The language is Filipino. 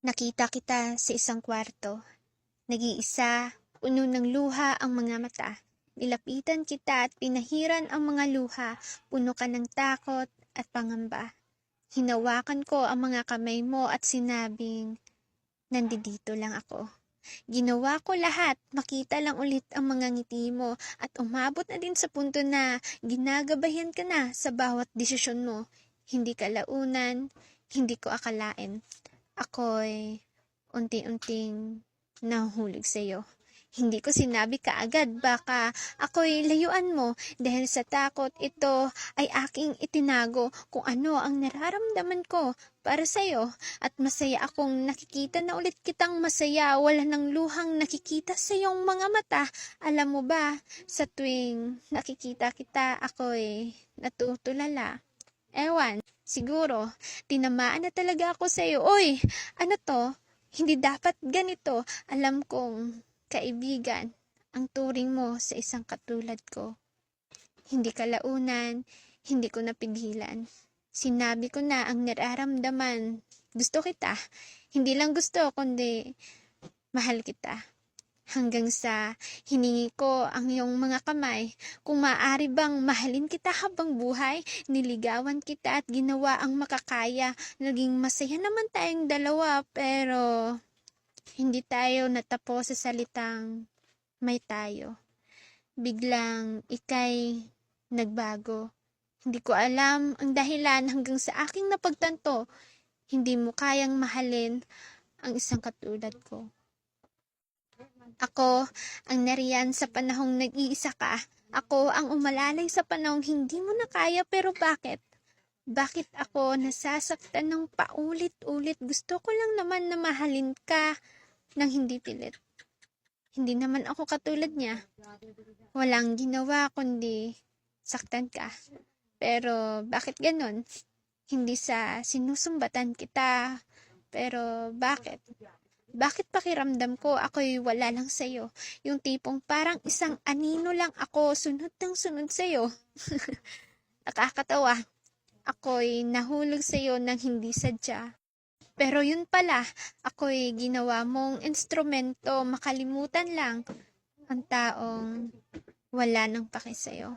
Nakita kita sa isang kwarto. Nag-iisa, puno ng luha ang mga mata. Nilapitan kita at pinahiran ang mga luha, puno ka ng takot at pangamba. Hinawakan ko ang mga kamay mo at sinabing, nandito lang ako. Ginawa ko lahat, makita lang ulit ang mga ngiti mo at umabot na din sa punto na ginagabayan ka na sa bawat desisyon mo. Hindi kalaunan, hindi ko akalain. Ako'y unti-unting nahuhulog sa'yo. Hindi ko sinabi kaagad, baka ako'y layuan mo dahil sa takot ito ay aking itinago kung ano ang nararamdaman ko para sa'yo at masaya akong nakikita na ulit kitang masaya, wala nang luhang nakikita sa iyong mga mata. Alam mo ba, sa tuwing nakikita kita, ako'y natutulala. Ewan, siguro, tinamaan na talaga ako sa'yo. Oy, ano to? Hindi dapat ganito. Alam kong, kaibigan, ang turing mo sa isang katulad ko. Hindi kalaunan, hindi ko napigilan. Sinabi ko na ang nararamdaman. Gusto kita. Hindi lang gusto, kundi mahal kita. Hanggang sa hiningi ko ang iyong mga kamay, kung maaari bang mahalin kita habang buhay, niligawan kita at ginawa ang makakaya. Naging masaya naman tayong dalawa, pero hindi tayo natapos sa salitang may tayo. Biglang ika'y nagbago. Hindi ko alam ang dahilan hanggang sa aking napagtanto, hindi mo kayang mahalin ang isang katulad ko. Ako ang nariyan sa panahong nag-iisa ka. Ako ang umalalay sa panahong hindi mo na kaya, pero bakit? Bakit ako nasasaktan ng paulit-ulit? Gusto ko lang naman na mahalin ka ng hindi pilit. Hindi naman ako katulad niya. Walang ginawa kundi saktan ka. Pero bakit ganon? Hindi sa sinusumbatan kita. Pero bakit? Bakit pakiramdam ko ako'y wala lang sa'yo? Yung tipong parang isang anino lang ako, sunod ng sunod sa'yo. Nakakatawa. Ako'y nahulog sa'yo nang hindi sadya. Pero yun pala, ako'y ginawa mong instrumento, makalimutan lang ang taong wala nang paki sa'yo.